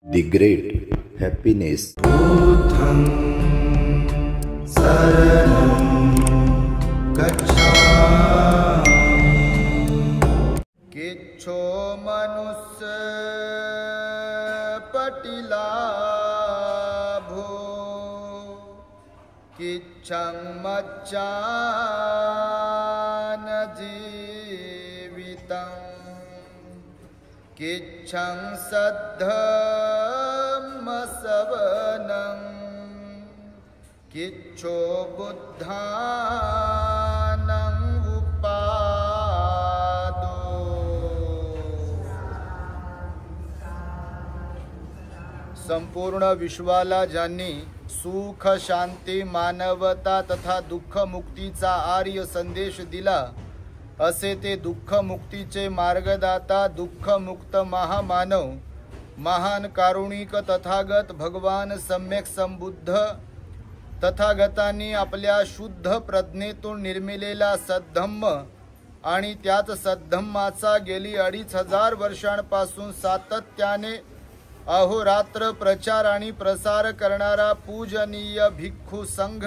The Great Happiness. बुद्धं शरणं गच्छामि। किच्छो मनुष्य पटिलाभो किच्छं मच्चान जीवितं किच्छं सद्धम्मसवनं किच्छो बुद्धानं उपादो। संपूर्ण विश्वाला ज्यांनी सुख शांती मानवता तथा दुःख मुक्तीचा आर्य संदेश दिला असे ते दुःख मुक्तीचे मार्गदाता दुःख मुक्त महामानव महान कारुणिक तथागत भगवान सम्यक संबुद्ध तथागतांनी आपल्या शुद्ध प्रज्ञेतून निर्मिलेला सद्धम्म आणि त्याच सद्धम्माचा गेली 2500 वर्षांपासून सातत्याने अहोरात्र प्रचार आणि प्रसार करणारा पूजनीय भिक्खू संघ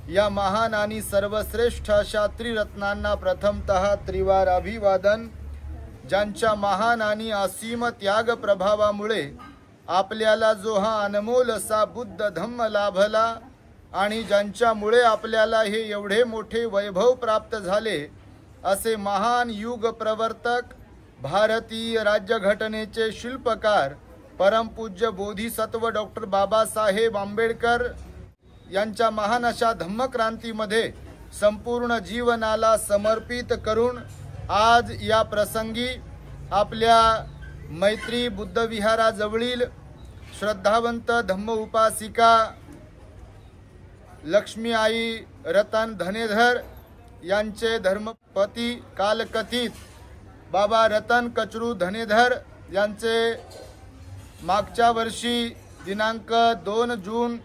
या महान आणि सर्वश्रेष्ठ अशा त्रिरत्नांना प्रथमतः त्रिवार अभिवादन। ज्यांच्या महान आणि असीम त्याग प्रभावामुळे आपल्याला जो हा अनमोल असा बुद्ध धम्म लाभला आणि ज्यांच्यामुळे आपल्याला हे एवढे मोठे वैभव प्राप्त झाले असे महान युग प्रवर्तक भारतीय राज्यघटनेचे शिल्पकार परमपूज्य बोधिसत्व डॉक्टर बाबासाहेब आंबेडकर यांच्या महान अशा धम्मक्रांतीमध्ये संपूर्ण जीवनाला समर्पित करून आज या प्रसंगी आपल्या मैत्री बुद्ध विहाराजवळील श्रद्धावंत धम्म उपासिका लक्ष्मी आई रतन धनेधर यांचे धर्मपती कालकथित बाबा रतन कचरू धनेधर यांचे मागच्या वर्षी दिनांक 2 जून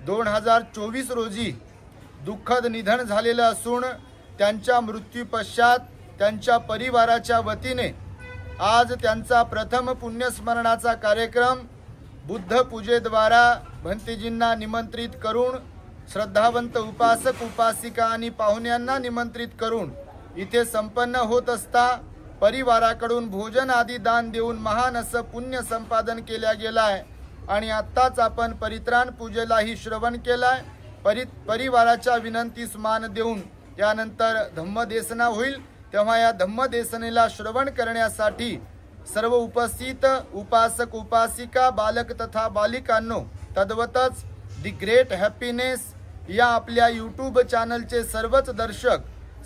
2024 रोजी दुःखद निधन झालेलं असून त्यांच्या मृत्यूपश्चात त्यांच्या परिवाराच्या वतीने आज त्यांचा प्रथम पुण्यस्मरणाचा कार्यक्रम बुद्ध पूजेद्वारा भंतेजींना निमंत्रित करून श्रद्धावंत उपासक उपासिका आणि पाहुण्यांना निमंत्रित करून इथे संपन्न होत असता परिवाराकडून भोजन आदी दान देऊन महान असं पुण्य संपादन केल्या गेलाय आणि आत्ताच आपण परित्राण पूजेलाही श्रवण केलाय। परिवाराच्या विनंतीस मान देऊन यानंतर धम्मदेसना होईल तेव्हा या धम्मदेसनेला श्रवण करण्यासाठी सर्व उपस्थित उपासक उपासिका बालक तथा बालिकांनो तद्वतच दी ग्रेट हॅपीनेस या आपल्या यूट्यूब चॅनलचे सर्वच दर्शक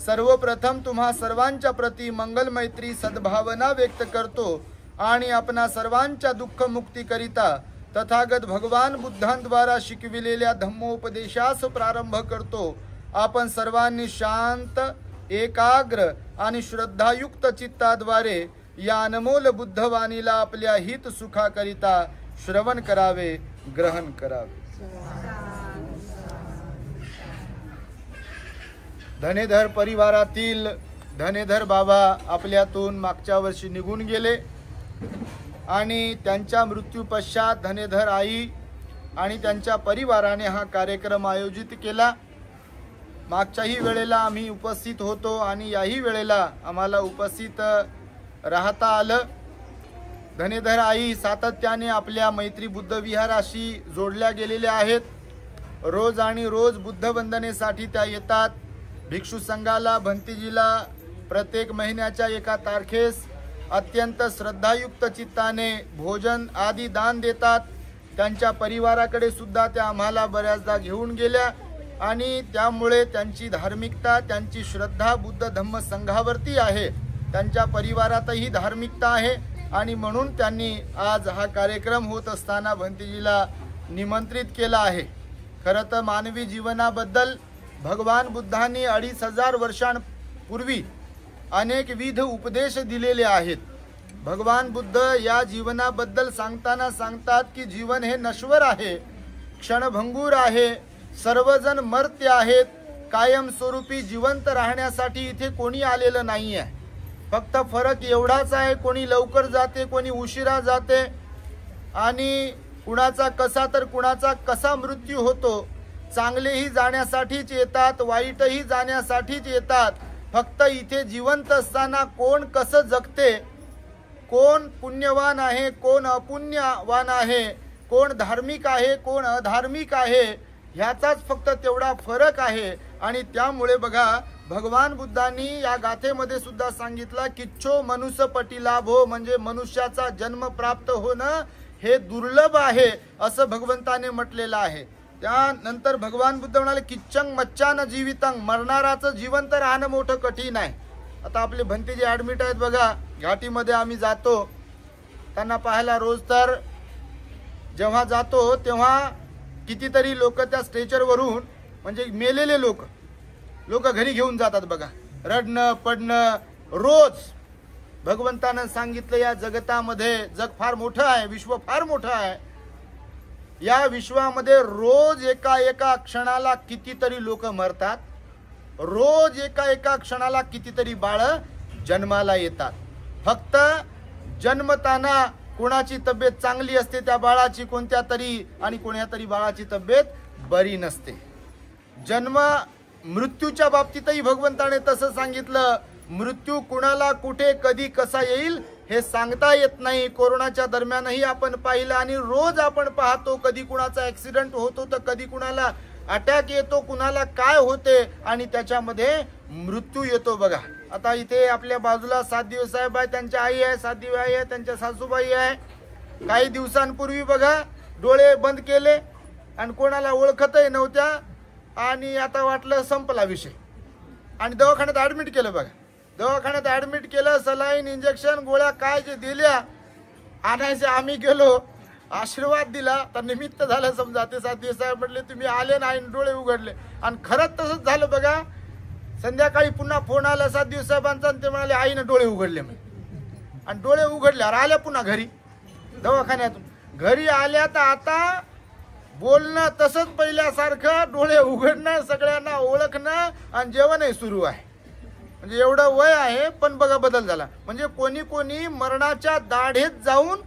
सर्वप्रथम तुम्हा सर्वांच्या प्रती मंगल मैत्री सद्भावना व्यक्त करतो आणि आपणा सर्वांच्या दुःख मुक्तीकरिता तथागत भगवान बुद्धांद्वारा शिकविलेल्या धम्मोपदेशास प्रारंभ करतो। आपण सर्वांनी शांत एकाग्र आणि श्रद्धायुक्त चित्ताद्वारे या अनमोल बुद्धवाणीला आपल्या हित सुखाकरिता श्रवण करावे ग्रहण करावे। धनेधर परिवारातील धनेधर बाबा आपल्यातून मागच्या वर्षी निघून गेले आणि त्यांच्या मृत्यूपश्चात धनेधर आई आणि त्यांच्या परिवाराने हा कार्यक्रम आयोजित केला। मागच्याही वेळेला आम्ही उपस्थित होतो आणि याही वेळेला आम्हाला उपस्थित राहता आलं। धनेधर आई सातत्याने आपल्या मैत्री बुद्ध विहाराशी जोडल्या गेलेल्या आहेत। रोज आणि रोज बुद्ध वंदनेसाठी त्या येतात। भिक्षू संघाला भंतेजीला प्रत्येक महिन्याच्या एका तारखेस अत्यंत श्रद्धायुक्त चित्ताने भोजन आदी दान देतात। त्यांच्या परिवाराकडे सुद्धा त्या आम्हाला बऱ्याचदा घेऊन गेल्या आणि त्यामुळे त्यांची धार्मिकता त्यांची श्रद्धा बुद्ध धम्म संघावरती आहे। त्यांच्या परिवारातही धार्मिकता आहे आणि म्हणून त्यांनी आज हा कार्यक्रम होत असताना भंतेजीला निमंत्रित केला आहे। खरं तर मानवी जीवनाबद्दल भगवान बुद्धांनी 2500 वर्षांपूर्वी अनेक विध उपदेश दिलेले आहेत। भगवान बुद्ध या जीवनाबद्दल सांगताना सांगतात की जीवन हे नश्वर आहे, क्षणभंगूर आहे, सर्वजण मर्त्य आहेत, कायमस्वरूपी जिवंत राहण्यासाठी इथे कोणी आलेलं नाही आहे। फक्त फरक एवढाच आहे, कोणी लवकर जाते कोणी उशिरा जाते, आणि कुणाचा कसा तर कुणाचा कसा मृत्यू होतो. चांगलेही जाण्यासाठीच येतात, वाईटही जाण्यासाठीच येतात. फक्त इथे जिवंत असताना कोण कसं जगते, कोण पुण्यवान आहे, कोण अपुण्यवान आहे, कोण धार्मिक आहे, कोण अधार्मिक आहे, ह्याचाच फक्त तेवढा फरक आहे. आणि त्यामुळे बघा भगवान बुद्धांनी या गाथेमध्ये सुद्धा सांगितलं किच्छो मनुष्यपटी लाभो, म्हणजे मनुष्याचा जन्म प्राप्त होणं हे दुर्लभ आहे असं भगवंताने म्हटलेलं आहे. त्यानंतर भगवान बुद्ध म्हणाले किच्चंग मच्चान जीवितंग, मरणाराचं जिवंत राहणं मोठं कठीण आहे. आता आपले भंते जे ॲडमिट आहेत बघा, घाटीमध्ये आम्ही जातो त्यांना पाहायला रोज, तर जेव्हा जातो तेव्हा कितीतरी लोक त्या स्ट्रेचरवरून, म्हणजे मेलेले लोक घरी घेऊन जातात बघा, रडणं पडणं रोज. भगवंतानं सांगितलं या जगतामध्ये, जग फार मोठं आहे, विश्व फार मोठं आहे, या विश्वामध्ये रोज एका क्षणाला कितीतरी लोक मरतात, रोज एका क्षणाला कितीतरी बाळ जन्माला येतात. फक्त जन्मताना कोणाची तब्येत चांगली असते त्या बाळाची कोणत्या तरी, आणि कोणत्या तरी बाळाची तब्येत बरी नसते. जन्म मृत्यूच्या बाबतीतही भगवंताने तसं सांगितलं, मृत्यू कुणाला कुठे कधी कसा येईल हे सांगता येत नाही. कोरोनाच्या दरम्यानही आपण पाहिलं आणि रोज आपण पाहतो, कधी कुणाचा ऍक्सिडेंट होतो तर कधी कुणाला अटॅक येतो, कुणाला काय होते आणि त्याच्यामध्ये मृत्यू येतो बघा. आता इथे आपल्या बाजूला सातदिवे साहेब आहे, त्यांच्या आई आहे, सातदिवे आई आहे, त्यांच्या सासूबाई आहे. काही दिवसांपूर्वी बघा डोळे बंद केले आणि कोणाला ओळखतही नव्हत्या आणि आता वाटलं संपला विषय आणि दवाखान्यात ऍडमिट केलं बघा. दवाखान्यात ऍडमिट केलं, सलाईन इंजेक्शन गोळ्या काय जे दिल्या आणायचे, आम्ही गेलो, आशीर्वाद दिला तर निमित्त झालं समजा. ते सातदिवे साहेब म्हटले तुम्ही आले नाही, डोळे उघडले. आणि खरंच तसंच झालं बघा. संध्याकाळी पुन्हा फोन आला सातदिवे साहेबांचा आणि ते म्हणाले आईने डोळे उघडले म्हणे. आणि डोळे उघडल्यावर आल्या पुन्हा घरी, दवाखान्यातून घरी आल्या तर आता बोलणं तसंच पहिल्यासारखं, डोळे उघडणं, सगळ्यांना ओळखणं आणि जेवणही सुरू आहे. म्हणजे एवढं वय आहे पण बघा बदल झाला. म्हणजे कोणी मरणाच्या दाढेत जाऊन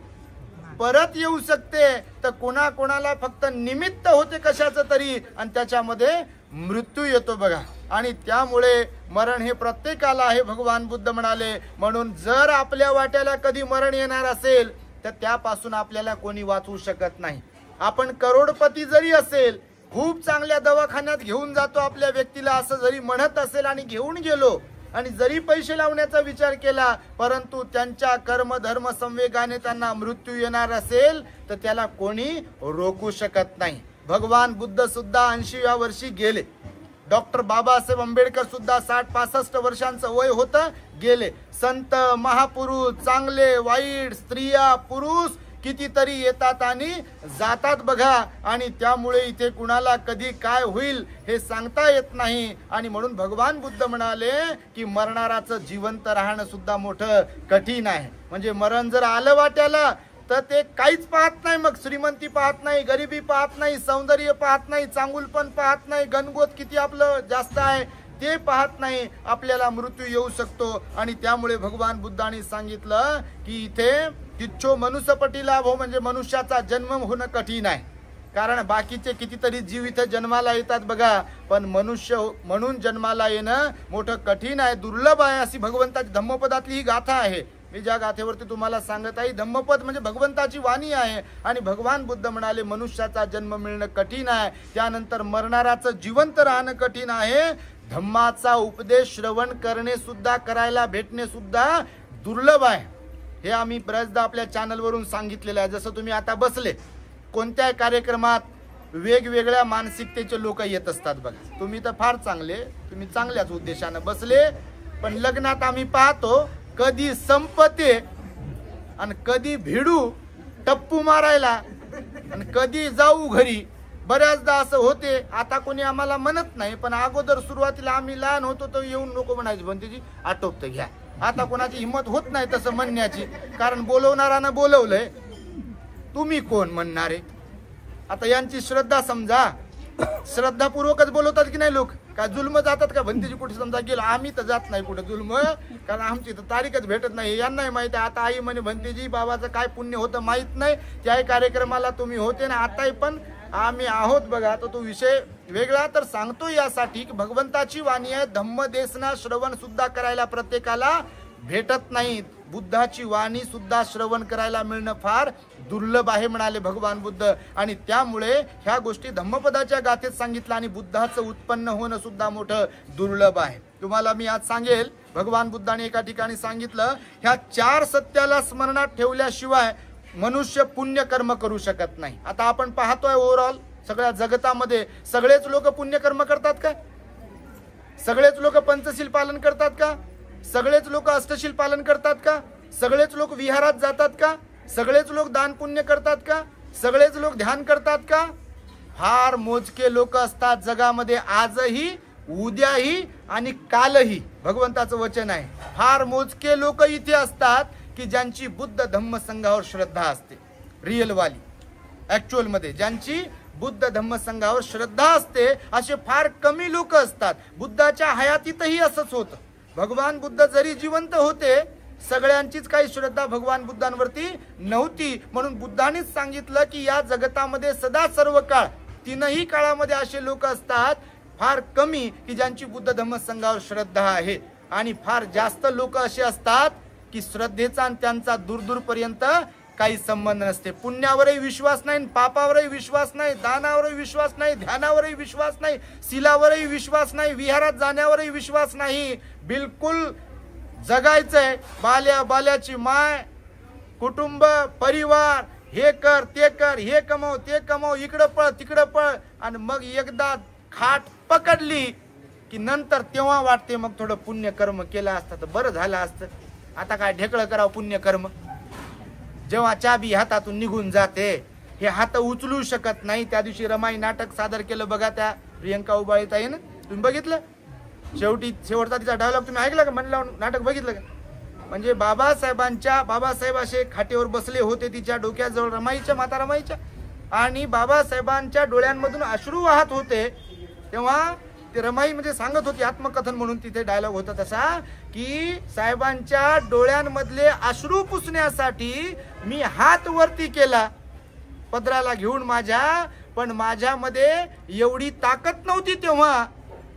परत येऊ शकते, तर कोणाला फक्त निमित्त होते कशाचं तरी आणि त्याच्यामध्ये मृत्यू येतो बघा. आणि त्यामुळे मरण हे प्रत्येकाला आहे भगवान बुद्ध म्हणाले. म्हणून जर आपल्या वाट्याला कधी मरण येणार असेल तर त्यापासून आपल्याला कोणी वाचवू शकत नाही. आपण करोडपती जरी असेल, खूप चांगल्या दवाखान्यात घेऊन जातो आपल्या व्यक्तीला असं जरी म्हणत असेल आणि घेऊन गेलो आणि जरी पैसे लावण्याचा विचार केला, परंतु त्यांच्या कर्म धर्म संवेगाने त्यांना मृत्यू येणार असेल तर त्याला कोणी रोखू शकत नाही. भगवान बुद्ध सुद्धा 80व्या वर्षी गेले. डॉक्टर बाबासाहेब आंबेडकर सुद्धा 60-65 वर्षांचं वय होतं, गेले. संत महापुरुष, चांगले वाईट, स्त्रिया पुरुष कितीतरी येतात आणि जातात बघा. आणि त्यामुळे इथे कुणाला कधी काय होईल हे सांगता येत नाही. आणि म्हणून भगवान बुद्ध म्हणाले की मरणाराचं जिवंत राहणं सुद्धा मोठं कठीण आहे. म्हणजे मरण जर आलं वाट्याला तर ते काहीच पाहत नाही, मग श्रीमंती पाहत नाही, गरिबी पाहत नाही, सौंदर्य पाहत नाही, चांगुलपण पाहत नाही, गणगोत किती आपलं जास्त आहे ते पाहत नाही, आपल्याला मृत्यू येऊ शकतो. आणि त्यामुळे भगवान बुद्धांनी सांगितलं की इथे किच्छो मनुष्यपटी लाभो, म्हणजे मनुष्याचा जन्म होणं कठीण आहे. कारण बाकीचे कितीतरी जीव इथे जन्माला येतात बघा, पण मनुष्य म्हणून जन्माला येणं मोठं कठीण आहे, दुर्लभ आहे. अशी भगवंताची धम्मपदातली ही गाथा आहे. मी ज्या गाथेवरती तुम्हाला सांगत आहे, धम्मपद म्हणजे भगवंताची वाणी आहे. आणि भगवान बुद्ध म्हणाले मनुष्याचा जन्म मिळणं कठीण आहे, त्यानंतर मरणाराचं जिवंत राहणं कठीण आहे. धम्माचा उपदेश श्रवण करणे सुद्धा, करायला भेटणे सुद्धा दुर्लभ आहे. हे आम्ही बऱ्याचदा आपल्या चॅनलवरून सांगितलेलं आहे. जसं तुम्ही आता बसले कोणत्याही कार्यक्रमात वेगवेगळ्या मानसिकतेचे लोक येत असतात बघा. तुम्ही तर फार चांगले, तुम्ही चांगल्याच उद्देशानं बसले, पण लग्नात आम्ही पाहतो कधी संपते आणि कधी भिडू टप्पू मारायला आणि कधी जाऊ घरी. बऱ्याचदा असं होते. आता कोणी आम्हाला म्हणत नाही, पण अगोदर सुरुवातीला आम्ही लहान होतो तर येऊन नको म्हणायची, भंतेजी आटोपतं घ्या. आता कोणाची हिंमत होत नाही तसं म्हणण्याची, कारण बोलवणारानं बोलवलंय, तुम्ही कोण म्हणणारे. आता यांची श्रद्धा समजा, श्रद्धापूर्वकच बोलवतात की नाही लोक. काय जुल्म जातात का भंतीजी कुठे समजा गेलो आम्ही तर जात नाही कुठे जुल्म, कारण आमची तर तारीखच भेटत नाही. यांनाही माहिती आहे. आता आई म्हणे भंतीजी बाबाचं काय पुण्य होतं माहीत नाही, त्याही कार्यक्रमाला तुम्ही होते ना, आताही पण आम्ही आहोत बघा. तर तो विषय वेगळा. तर सांगतो यासाठी की भगवंताची वाणी आहे, धम्मदेसना श्रवण सुद्धा करायला प्रत्येकाला भेटत नाही. बुद्धाची वाणी सुद्धा श्रवण करायला मिळणं फार दुर्लभ आहे म्हणाले भगवान बुद्ध. आणि त्यामुळे ह्या गोष्टी धम्मपदाच्या गाथेत सांगितलं आणि बुद्धाचं उत्पन्न होणं सुद्धा मोठं दुर्लभ आहे. तुम्हाला मी आज सांगेल, भगवान बुद्धाने एका ठिकाणी सांगितलं, ह्या 4 सत्याला स्मरणात ठेवल्याशिवाय मनुष्य पुण्यकर्म करू शकत नाही. आता आपण पाहतोय ओव्हरऑल सगळ्या जगतामध्ये सगळेच लोक पुण्यकर्म करतात का? सगळेच लोक पंचशील पालन करतात का? सगळेच लोक अष्टशील पालन करतात का? सगळेच लोक विहारात जातात का? सगळेच लोक दान पुण्य करतात का? सगळेच लोक ध्यान करतात का? फार मोजके लोक असतात जगामध्ये, आजही उद्याही आणि कालही. भगवंताचं वचन आहे, फार मोजके लोक इथे असतात की ज्यांची बुद्ध धम्म संघावर श्रद्धा असते. रिअल वाली ऍक्च्युअल मध्ये ज्यांची बुद्ध धम्म संघावर श्रद्धा असते असे फार कमी लोक असतात. बुद्धाच्या हयातीतही असंच होतं. भगवान बुद्ध जरी जिवंत होते, सगळ्यांचीच काही श्रद्धा भगवान बुद्धांवरती नव्हती. म्हणून बुद्धानेच सांगितलं की या जगतामध्ये सदा सर्व काळ 3ही काळामध्ये असे लोक असतात फार कमी की ज्यांची बुद्ध धम्म संघावर श्रद्धा आहे, आणि फार जास्त लोक असे असतात की श्रद्धेचा आणि त्यांचा दूरदूरपर्यंत काही संबंध नसते. पुण्यावरही विश्वास नाही, पापावरही विश्वास नाही, दानावरही विश्वास नाही, ध्यानावरही विश्वास नाही, शीलावरही विश्वास नाही, विहारात जाण्यावरही विश्वास नाही. बिलकुल जगायचंय, बाल्याची माय, कुटुंब, परिवार, हे कर ते कर, हे कमव ते कमव, इकडं पळ तिकडं पळ, आणि मग एकदा खाट पकडली की नंतर तेव्हा वाटते मग थोडं पुण्यकर्म केलं असतं तर बरं झालं असतं. आता काय ढेकळं करावं पुण्यकर्म? जेव्हा चाबी हातातून निघून जाते, हे हात उचलू शकत नाही. त्या दिवशी रमाई नाटक सादर केलं बघा, त्या प्रियंका उबाळीताईनं, तुम्ही बघितलं? शेवटचा तिचा डायलॉग तुम्ही ऐकला का? म्हणलं नाटक बघितलं का? म्हणजे बाबासाहेब असे खाटेवर बसले होते तिच्या डोक्याजवळ, रमाईच्या, माता रमाईच्या, आणि बाबासाहेबांच्या डोळ्यांमधून अश्रू वाहत होते. तेव्हा ते रमाई म्हणजे सांगत होती, आत्मकथन म्हणून तिथे डायलॉग होता तसा, की साहेबांच्या डोळ्यांमधले अश्रू पुसण्यासाठी मी हात वरती केला पदराला घेऊन माझ्या, पण माझ्यामध्ये एवढी ताकद नव्हती तेव्हा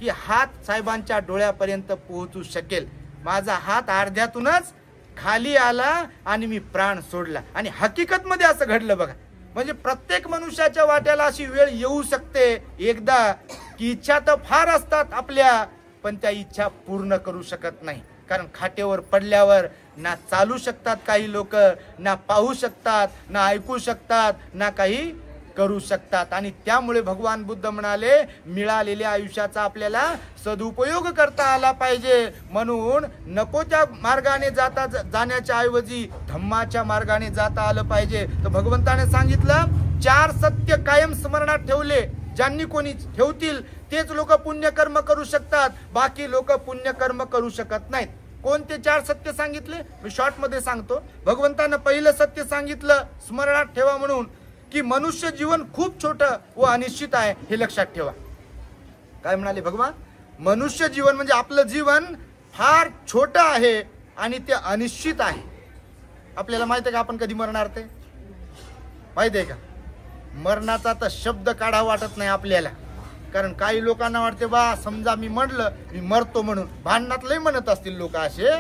की हात साहेबांच्या डोळ्यापर्यंत पोहोचू शकेल. माझा हात अर्ध्यातूनच खाली आला आणि मी प्राण सोडला. आणि हकीकत मध्ये असं घडलं बघा. म्हणजे प्रत्येक मनुष्याच्या वाट्याला अशी वेळ येऊ शकते एकदा की इच्छा तर फार असतात आपल्या, पण त्या इच्छा पूर्ण करू शकत नाही. कारण खाटेवर पडल्यावर ना चालू शकतात काही लोक, ना पाहू शकतात, ना ऐकू शकतात, ना काही करू शकतात. आणि त्यामुळे भगवान बुद्ध म्हणाले, मिळालेल्या आयुष्याचा आपल्याला सदुपयोग करता आला पाहिजे. म्हणून नको त्या मार्गाने जाण्याच्या ऐवजी धम्माच्या मार्गाने जाता आलं पाहिजे. तर भगवंताने सांगितलं, 4 सत्य कायम स्मरणात ठेवले ज्यांनी कोणी ठेवतील तेच लोक पुण्यकर्म करू शकतात, बाकी लोक पुण्यकर्म करू शकत नाहीत. कोणते 4 सत्य सांगितले मी शॉर्ट मध्ये सांगतो. भगवंतानं पहिलं सत्य सांगितलं स्मरणात ठेवा म्हणून, की मनुष्य जीवन खूप छोटं व अनिश्चित आहे, हे लक्षात ठेवा. काय म्हणाले भगवान? मनुष्य जीवन म्हणजे आपलं जीवन फार छोटं आहे आणि ते अनिश्चित आहे. आपल्याला माहित आहे का आपण कधी मरणार? ते माहित आहे का? मरणाचा तर शब्द काढा वाटत नाही आपल्याला. कारण काही लोकांना वाटते बा समजा मी म्हणलं मी मरतो म्हणून, भांडणात लय म्हणत असतील लोक असे,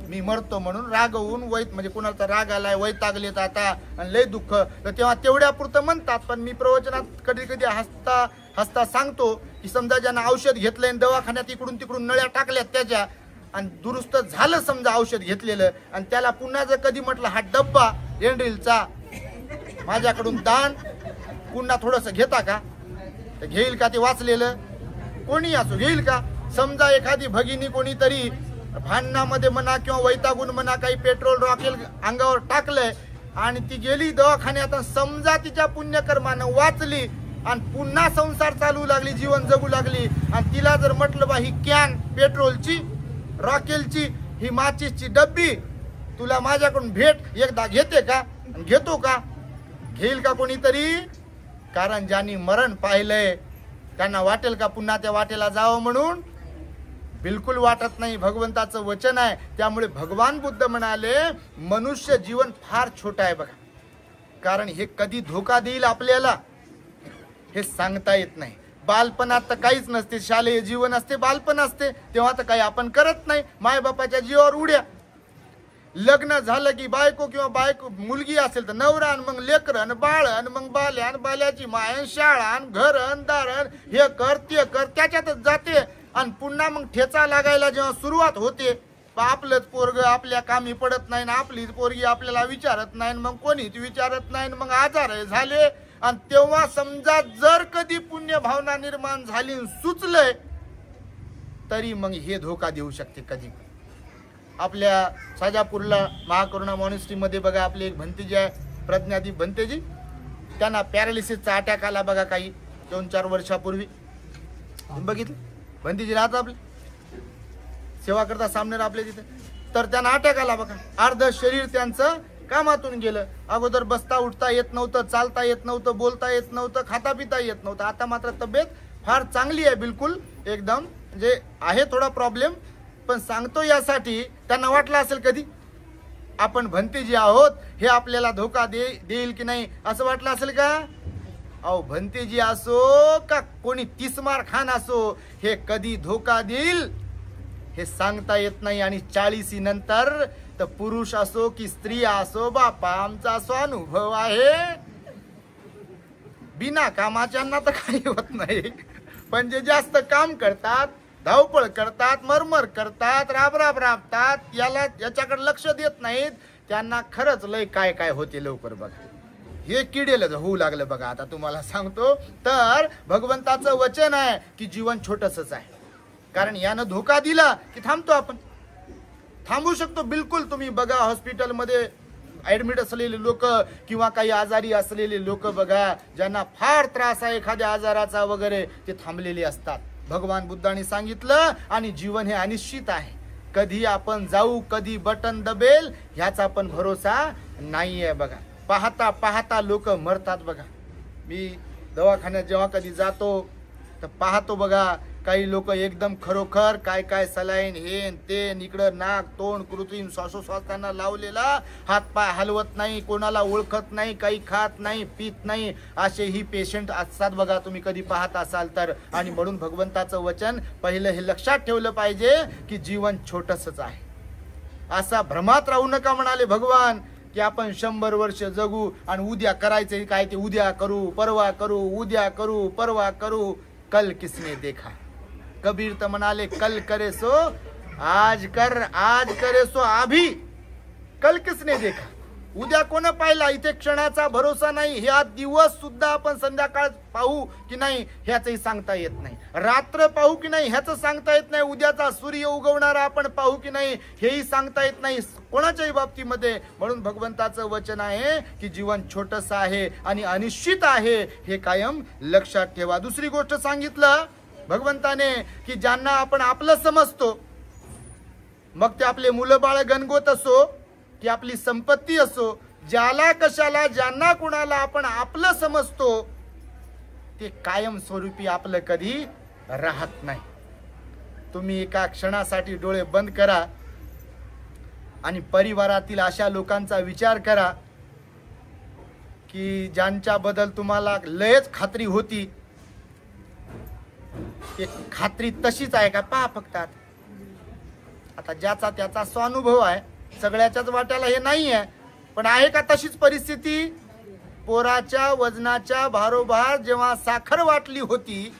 मी मरतो म्हणून रागवून म्हणजे कोणाचा राग आलाय, वैतागलेत आता आणि लय दुःख, तर तेव्हा तेवढ्या पुरतं म्हणतात. पण मी प्रवचनात कधी कधी हसता सांगतो की समजा ज्यांना औषध घेतलंय, दवाखान्यात इकडून तिकडून नळ्या टाकल्यात त्याच्या, आणि दुरुस्त झालं समजा औषध घेतलेलं, आणि त्याला पुन्हा जर कधी म्हटलं हा डब्बा एंड्रिलचा माझ्याकडून दान पुन्हा थोडस घेता का, तर घेईल का? ते वाचलेलं कोणी असो घेईल का? समजा एखादी भगिनी कोणीतरी भांडणामध्ये म्हणा किंवा वैतागून म्हणा काही पेट्रोल रॉकेल अंगावर टाकलंय आणि ती गेली दवाखान्यात, समजा तिच्या पुण्यकर्मानं वाचली आणि पुन्हा संसार चालू लागली, जीवन जगू लागली, आणि तिला जर म्हटलं बा ही कॅन पेट्रोलची, रॉकेलची, ही माचीसची डब्बी तुला माझ्याकडून भेट एकदा, घेते का? घेतो का? घेईल का कोणीतरी? कारण ज्यांनी मरण पाहिलंय त्यांना वाटेल का पुन्हा त्या वाटेला जावं म्हणून? बिलकुल वाटत नाही. भगवंताचं वचन आहे. त्यामुळे भगवान बुद्ध म्हणाले मनुष्य जीवन फार छोटा आहे बघा, कारण हे कधी धोका देईल आपल्याला हे सांगता येत नाही. बालपणात तर काहीच नसते, शालेय जीवन असते, बालपण असते, तेव्हा तर काही आपण करत नाही, मायबापाच्या जीवावर उड्या. लग्न झालं की बायको किंवा बायको मुलगी असेल तर नवरा, आणि मग लेकरं, बाळ, आणि मग बाल्यान, बाल्याची मायन, शाळा, घरन दारण, हे कर ते कर, त्याच्यातच जाते. आणि पुन्हा मग ठेचा लागायला जेव्हा सुरुवात होते, आपलंच पोरग आपल्या कामी पडत नाही, आपलीच पोरगी आपल्याला विचारत नाही, मग कोणीच विचारत नाही, मग आजार झाले. आणि तेव्हा समजा जर कधी पुण्य भावना निर्माण झाली, सुचलंय, तरी मग हे धोका देऊ शकते कधी. आपल्या साजापूरला महाकरुणा मॉनेस्ट्री मध्ये बघा, आपली एक भंतेजी आहे, प्रज्ञादीप भंतेजी, त्यांना पॅरालिसिसचा अटॅक आला बघा काही 2-4 वर्षापूर्वी. बघितलं, भंतेजी राहतात आपले, सेवा करता सामने आपले तिथे. तर त्यांना अटॅक आला बघा, अर्ध शरीर त्यांचं कामातून गेलं. अगोदर बसता उठता येत नव्हतं, चालता येत नव्हतं, बोलता येत नव्हतं, खाता पिता येत नव्हतं. आता मात्र तब्येत फार चांगली आहे, बिलकुल एकदम, म्हणजे आहे थोडा प्रॉब्लेम, पण सांगतो यासाठी त्यांना वाटलं असेल कधी आपण भंतेजी आहोत, हे आपल्याला धोका देईल की नाही असं वाटलं असेल का? अहो, भंतेजी असो का कोणी तिस्मार खान असो, हे कधी धोका देईल हे सांगता येत नाही. आणि 40 नंतर तर पुरुष असो की स्त्री असो, बापा आमचा असो अनुभव आहे, बिना कामाच्यांना तर काही होत नाही, पण जे जास्त काम करतात, धावपळ करतात, मरमर करतात, राबराब राबतात, याच्याकडे लक्ष देत नाहीत, त्यांना खरंच लय काय काय होते लवकर बघा. हे किडेल होऊ लागलं बघा. आता तुम्हाला सांगतो, तर भगवंताचं वचन आहे की जीवन छोटसच आहे, कारण यानं धोका दिला की थांबतो आपण, थांबू शकतो बिलकुल. तुम्ही बघा हॉस्पिटलमध्ये ऍडमिट असलेले लोक किंवा काही आजारी असलेले लोक बघा, ज्यांना फार त्रास आहे एखाद्या आजाराचा वगैरे, ते थांबलेले असतात. भगवान बुद्धांनी सांगितलं, आणि जीवन हे अनिश्चित आहे, कधी आपण जाऊ, कधी बटन दबेल ह्याचा पण भरोसा नाहीये बघा. पाहता पाहता लोक मरतात बघा. मी दवाखान्यात जेव्हा कधी जातो तर पाहतो बघा, काही लोक एकदम खरोखर काय काय सलाईन हे ते, इकडं नाक तोंड कृत्रिम श्वासोश्वास त्यांना लावलेला, हातपाय हलवत नाही, कोणाला ओळखत नाही, काही खात नाही, पित नाही, असेही पेशंट असतात बघा, तुम्ही कधी पाहत असाल तर. आणि म्हणून भगवंताचं वचन पहिलं हे लक्षात ठेवलं पाहिजे की जीवन छोटसच आहे. असा भ्रमात राहू नका म्हणाले भगवान की आपण 100 वर्ष जगू आणि उद्या करायचे काय ते उद्या करू, परवा करू, उद्या करू, परवा करू, कल किसने देखा. कबीर तर म्हणाले कल करे सो आज कर, आज करे सो अभी, कल किसने देखा. उद्या कोण पाहिला, इथे क्षणाचा भरोसा नाही. ह्या दिवस सुद्धा आपण संध्याकाळ पाहू की नाही ह्याचंही सांगता येत नाही, रात्र पाहू की नाही ह्याचं सांगता येत नाही, उद्याचा सूर्य उगवणारा आपण पाहू की नाही हेही सांगता येत नाही कोणाच्याही बाबतीमध्ये. म्हणून भगवंताचं वचन आहे की जीवन छोटस आहे आणि अनिश्चित आहे, हे कायम लक्षात ठेवा. दुसरी गोष्ट सांगितलं भगवंताने की ज्यांना आपण आपलं समजतो, मग ते आपले मुलं बाळ गणगोत असो की आपली संपत्ती असो, ज्याला कशाला ज्यांना कुणाला आपण आपलं समजतो ते कायम स्वरूपी आपलं कधी राहत नाही. तुम्ही एका क्षणासाठी डोळे बंद करा आणि परिवारातील अशा लोकांचा विचार करा की ज्यांच्याबद्दल तुम्हाला लयच खात्री होती, ते खात्री तशीच आहे का पहा फक्त. आता ज्याचा त्याचा स्वानुभव आहे, सगळ्याच्याच वाट्याला हे नाही आहे, पण आहे का तशीच परिस्थिती? पोराच्या वजनाच्या भारोभार जेव्हा साखर वाटली होती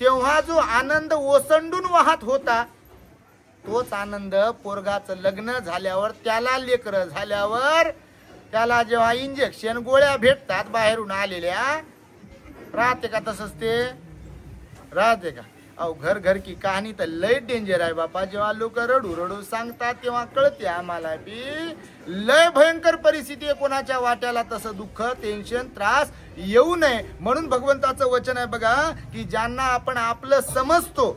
तेव्हा जो आनंद ओसंडून वाहत होता, तोच आनंद पोरगाचं लग्न झाल्यावर, त्याला लेकर झाल्यावर, त्याला जेव्हा इंजेक्शन गोळ्या भेटतात बाहेरून आलेल्या, राहते का तसंच? ते राहते का? अहो, घर घर की कहाणी तर लय डेंजर आहे बापा. जेव्हा लोक रडू रडू सांगतात तेव्हा कळते आम्हाला की लय भयंकर परिस्थिती आहे. कोणाच्या वाट्याला तसं दुःख, टेन्शन, त्रास येऊ नये म्हणून भगवंताचं वचन आहे बघा की ज्यांना आपण आपलं समजतो,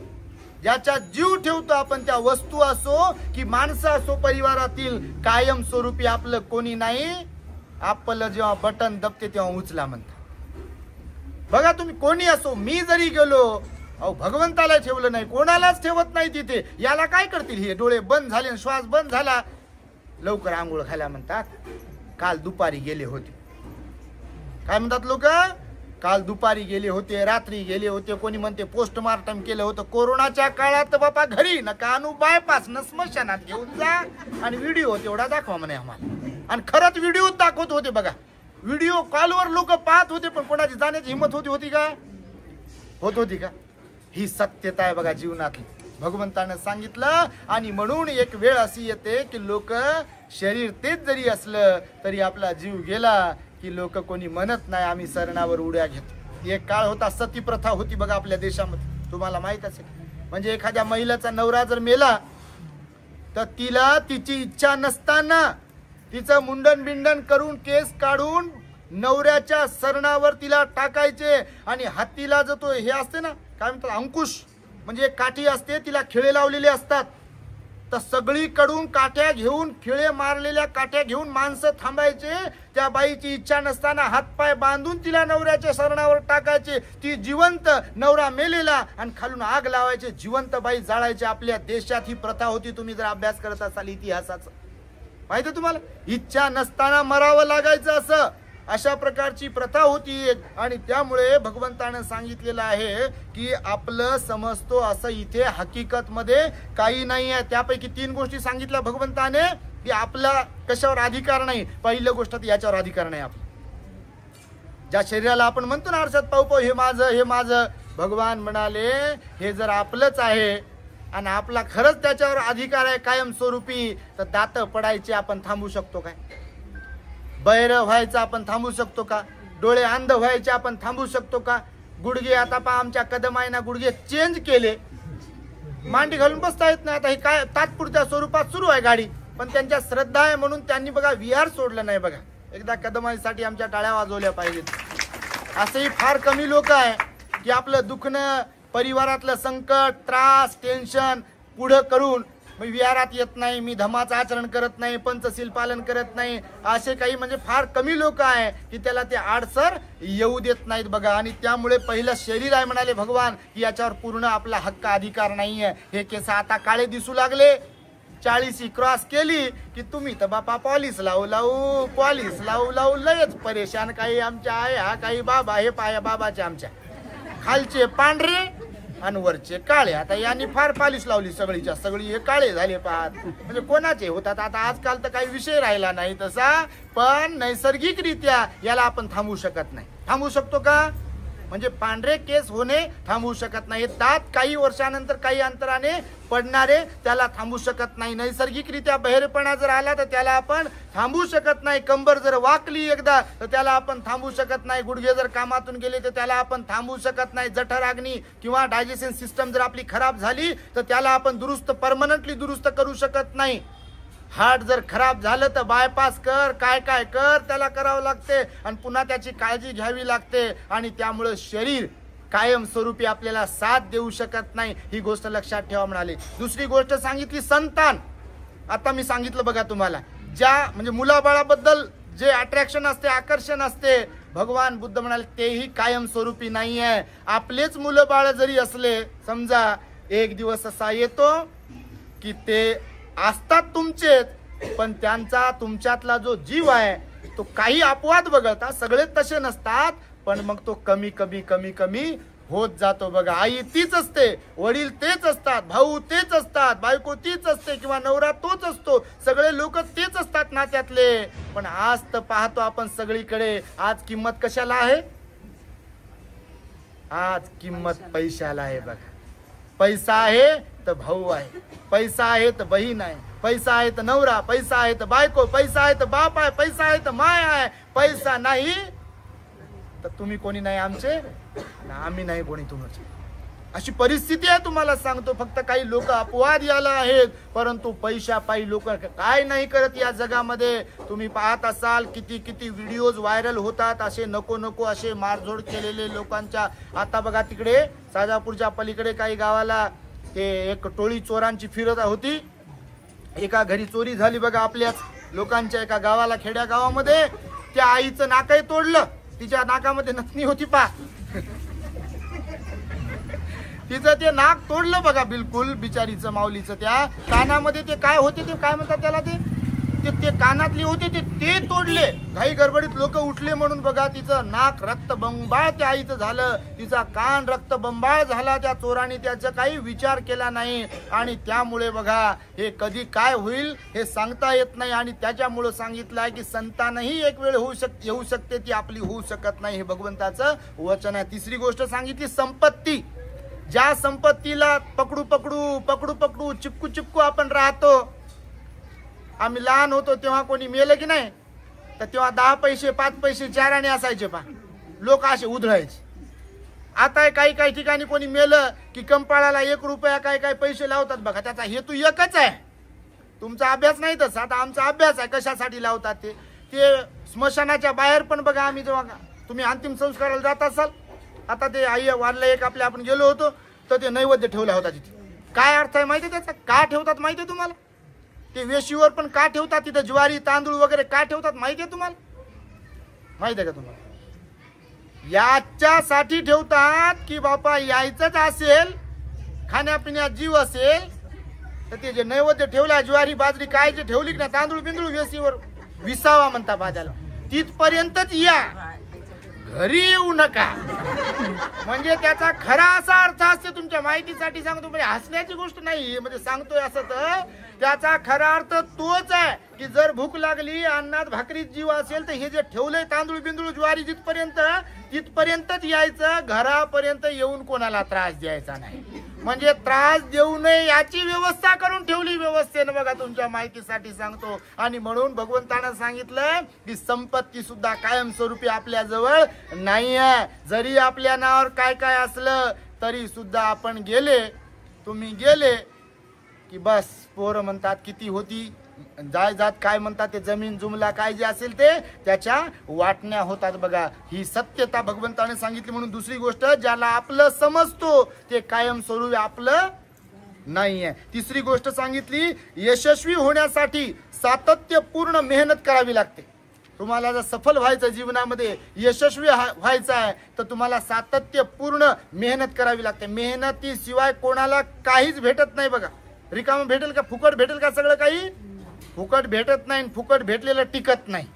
ज्याच्या जीव ठेवतो आपण, त्या वस्तू असो की माणसं असो, परिवारातील कायम स्वरूपी आपलं कोणी नाही. आपलं जेव्हा बटन दबते तेव्हा उचला म्हणतात. बघा तुम्ही कोणी असो, मी जरी गेलो, अहो भगवंताला ठेवलं नाही, कोणालाच ठेवत नाही तिथे. याला काय करतील हे? डोळे बंद झाले, श्वास बंद झाला, लवकर आंघोळ घाला म्हणतात. काल दुपारी गेले होते, काय म्हणतात लोक, काल दुपारी गेले होते, रात्री गेले होते, कोणी म्हणते पोस्टमार्टम केलं होतं. कोरोनाच्या काळात बापा घरी नका आणू, बायपास न स्मशानात घेऊन जा आणि व्हिडिओ तेवढा दाखवा म्हणे आम्हाला. आणि खरंच व्हिडिओ दाखवत होते बघा, व्हिडिओ कॉलवर लोक पाहत होते, पण कोणाची जाण्याची हिंमत होती का? होती का? ही सत्यता आहे बघा जीवनातली, भगवंतानं सांगितलं. आणि म्हणून एक वेळ अशी येते की लोक, शरीर तेच जरी असलं तरी आपला जीव गेला की लोक कोणी म्हणत नाही आम्ही सरणावर उड्या घेतो. एक काळ होता, सती प्रथा होती बघा आपल्या देशामध्ये, तुम्हाला माहित असेल. म्हणजे एखाद्या महिलेचा नवरा जर मेला तर तिला तिची इच्छा नसताना तिचं मुंडन बिंडन करून केस काढून नवऱ्याच्या सरणावर तिला टाकायचे. आणि हातीला जो तो हे असते ना, काय म्हणतात, अंकुश, म्हणजे एक काठी असते, तिला खिळे लावलेले असतात. तर सगळीकडून काठ्या घेऊन, खिळे मारलेल्या काठ्या घेऊन माणसं थांबायचे. त्या बाईची इच्छा नसताना हातपाय बांधून तिला नवऱ्याच्या सरणावर टाकायचे. ती जिवंत, नवरा मेलेला, आणि खालून आग लावायचे, जिवंत बाई जाळायचे. आपल्या देशात ही प्रथा होती. तुम्ही जर अभ्यास करत असाल इतिहासाचा, माहिती तुम्हाला, इच्छा नसताना मरावं लागायचं असं, अशा प्रकारची प्रथा होती. आणि त्यामुळे भगवंतानं सांगितलेलं आहे की आपलं समजतो असं इथे हकीकत मध्ये काही नाही आहे. त्यापैकी 3 गोष्टी सांगितल्या भगवंताने की आपला कशावर अधिकार नाही. पहिली गोष्ट याच्यावर अधिकार नाही आपला, ज्या शरीराला आपण म्हणतो ना आरशात पाहू पाहू हे माझं, हे माझं, भगवान म्हणाले हे जर आपलंच आहे आणि आपला खरंच त्याच्यावर अधिकार आहे कायमस्वरूपी, तर दात पडायचे आपण थांबू शकतो काय? बहिर व्हायचं आपण थांबू शकतो का? डोळे अंध व्हायचे आपण थांबू शकतो का? गुडघे आता पहा आमच्या कदमाईना गुडघे चेंज केले, मांडी घालून बसता येत नाही. आता हे काय तात्पुरत्या स्वरूपात सुरू आहे गाडी, पण त्यांच्या श्रद्धा आहे म्हणून त्यांनी बघा विहार सोडलं नाही. बघा एकदा कदमाईसाठी आमच्या टाळ्या वाजवल्या पाहिजेत. असंही फार कमी लोक आहे की आपलं दुखणं, परिवारातलं संकट, त्रास, टेन्शन पुढं करून मी विहारात येत नाही, मी धमाचं आचरण करत नाही, पंचशील पालन करत नाही, असे काही म्हणजे फार कमी लोक आहे की त्याला ते आडसर येऊ देत नाहीत बघा. आणि त्यामुळे पहिलं शरीर आहे म्हणाले भगवान की याच्यावर पूर्ण आपला हक्क अधिकार नाहीये. हे केस आता काळे दिसू लागले, 40 क्रॉस केली की तुम्ही तर बापा पॉलिस लावू लयच परेशान. काही आमच्या आहे हा, काही बाबा, हे पाया बाबाचे आमच्या, खालचे पांढरे आणि वरचे काळे. आता यांनी फार पालिश लावली, सगळीच्या सगळी हे काळे झाले पाहत, म्हणजे कोणाचे होतात. आता आजकाल तर काही विषय राहिला नाही तसा, पण नैसर्गिकरित्या याला आपण थांबवू शकत नाही. थांबवू शकतो का? म्हणजे पांढरे केस होणे थांबवू शकत नाही. दात काही वर्षानंतर काही अंतराने पडणारे त्याला थांबवू शकत नाही. नैसर्गिकरित्या बहिरेपणा जर आला तर त्याला आपण थांबवू शकत नाही. कंबर जर वाकली एकदा तर त्याला आपण थांबवू शकत नाही. गुडघे जर कामातून गेले तर त्याला आपण थांबवू शकत नाही. जठराग्नी किंवा डायजेशन सिस्टम जर आपली खराब झाली तर त्याला आपण परमनंटली दुरुस्त करू शकत नाही. हार्ट जर खराब झालं तर बायपास कर, काय काय कर त्याला करावं लागते आणि पुन्हा त्याची काळजी घ्यावी लागते. आणि त्यामुळे शरीर कायम स्वरूपी आपल्याला साथ देऊ शकत नाही, ही गोष्ट लक्षात ठेवा म्हणाले. दुसरी गोष्ट सांगितली संतान. आता मी सांगितलं बघा तुम्हाला, ज्या म्हणजे मुलाबाळाबद्दल जे अट्रॅक्शन असते, आकर्षण असते, भगवान बुद्ध म्हणाले तेही कायम स्वरूपी नाही आहे. आपलेच मुलं बाळ जरी असले, समजा एक दिवस असा येतो की ते असतात तुमचेच, पण त्यांचा तुमच्यातला जो जीव आहे तो काही अपवाद वगळता सगळे तसे नसतात, पण मग तो कमी कमी कमी कमी होत जातो बघा. आई तीच असते, वडील तेच असतात, भाऊ तेच असतात, बायको तीच असते किंवा नवरा तोच असतो, सगळे लोक तेच असतात नात्यातले. पण आज तर पाहतो आपण सगळीकडे, आज किंमत कशाला आहे? आज किंमत पैशाला आहे बघा. पैसा आहे तर भाऊ आहे, पैसा आहे तर बहीण आहे, पैसा आहे तर नवरा, पैसा आहे तर बायको, पैसा आहे तर बाप आहे, पैसा आहे तर माय आहे, पैसा नाही तर तुम्ही कोणी नाही आमचे, आम्ही नाही कोणी तुमचे. अशी परिस्थिती आहे तुम्हाला सांगतो. फक्त काही लोक अपवाद याला आहेत, परंतु पैशा पायी लोक काय नाही करत या जगामध्ये. तुम्ही पाहत असाल किती किती व्हिडिओज व्हायरल होतात, असे नको नको असे मारझोड केलेले लोकांच्या. आता बघा तिकडे साजापूरच्या पलीकडे काही गावाला ते एक टोळी चोरांची फिरत होती. एका घरी चोरी झाली बघा, आपल्याच लोकांच्या एका गावाला, खेड्या गावामध्ये. त्या आईचं नाकही तोडलं, तिच्या नाकामध्ये नथनी होती पा तिचं ते नाक तोडलं बघा बिलकुल बिचारीचं माऊलीचं. त्या कानामध्ये ते काय होते ते काय म्हणतात त्याला ते कानातले होते ते तोडले. घाई गडबडीत लोक उठले म्हणून बघा तिचं नाक रक्तबंबाळ त्या आईचं झालं, तिचा कान रक्तबंबाळ झाला. त्या चोराने त्याचा काही विचार केला नाही आणि त्यामुळे बघा हे कधी काय होईल हे सांगता येत नाही. आणि त्याच्यामुळे सांगितलं आहे की संतानही एक वेळ येऊ शकते ती आपली होऊ शकत नाही, हे भगवंताचं वचन आहे. तिसरी गोष्ट सांगितली संपत्ती. ज्या संपत्तीला पकडू पकडू चिपकू आपण राहतो. आम्ही लहान होतो तेव्हा कोणी मेलं की नाही तर तेव्हा 10 पैसे 5 पैसे 4 आणे असायचे पा, लोक असे उधळायचे. आता काही ठिकाणी कोणी मेलं की कंपाळाला 1 रुपया काही पैसे लावतात बघा. त्याचा हेतू एकच आहे, तुमचा अभ्यास नाही तसा, आता आमचा अभ्यास आहे कशासाठी लावतात ते स्मशानाच्या बाहेर पण बघा. आम्ही जेव्हा तुम्ही अंतिम संस्काराला जात असाल, आता ते आई वारलं एक आपण गेलो होतो तर ते नैवेद्य ठेवला होता तिथे. काय अर्थ आहे माहिती त्याचा? का ठेवतात माहिती आहे तुम्हाला? ते वेशीवर पण का ठेवतात तिथं ज्वारी तांदूळ वगैरे का ठेवतात माहिती आहे तुम्हाला? माहिती आहे का तुम्हाला? याच्यासाठी ठेवतात की बापा यायचंच असेल, खाण्यापिण्यात जीव असेल तर ते जे नैवेद्य ठेवला ज्वारी बाजरी काय जे ठेवली की नाही तांदूळ बिंदूळ वेशीवर विसावा म्हणता बाजाला तिथपर्यंतच या, घरी येऊ नका. म्हणजे त्याचा खरा असा अर्थ असते. तुमच्या माहितीसाठी सांगतो, म्हणजे हसण्याची गोष्ट नाही, म्हणजे सांगतोय असं तर त्याचा खरा अर्थ तोच आहे की जर भूक लागली अन्नात भाकरीत जीव असेल तर हे जे ठेवलंय तांदूळ बिंदूळ ज्वारी तिथपर्यंतच यायचं, घरापर्यंत येऊन कोणाला त्रास द्यायचा नाही. म्हणजे त्रास देऊ नये याची व्यवस्था करून ठेवली व्यवस्थेनं बघा, तुमच्या माहितीसाठी सांगतो. आणि म्हणून भगवंतानं सांगितलं की संपत्ती सुद्धा कायमस्वरूपी आपल्या जवळ नाहीये. जरी आपल्या नावावर काय असलं तरी सुद्धा आपण तुम्ही गेले की बस पोरं म्हणतात किती होती जायजात काय म्हणतात ते जमीन जुमला काय जे असेल ते त्याच्या वाटण्या होतात बघा. ही सत्यता भगवंताने सांगितली. म्हणून दुसरी गोष्ट ज्याला आपलं समजतो ते कायमस्वरूपी आपलं नाहीये. तिसरी गोष्ट सांगितली यशस्वी होण्यासाठी सातत्यपूर्ण मेहनत करावी लागते. तुम्हाला जर सफल व्हायचं जीवनामध्ये यशस्वी व्हायचं आहे तर तुम्हाला सातत्यपूर्ण मेहनत करावी लागते. मेहनतीशिवाय कोणाला काहीच भेटत नाही बघा. रिकाम भेटेल का? फुकट भेटेल का? सगळं काही फुकट भेटत नाही. फुकट भेटलेलं टिकत नाही.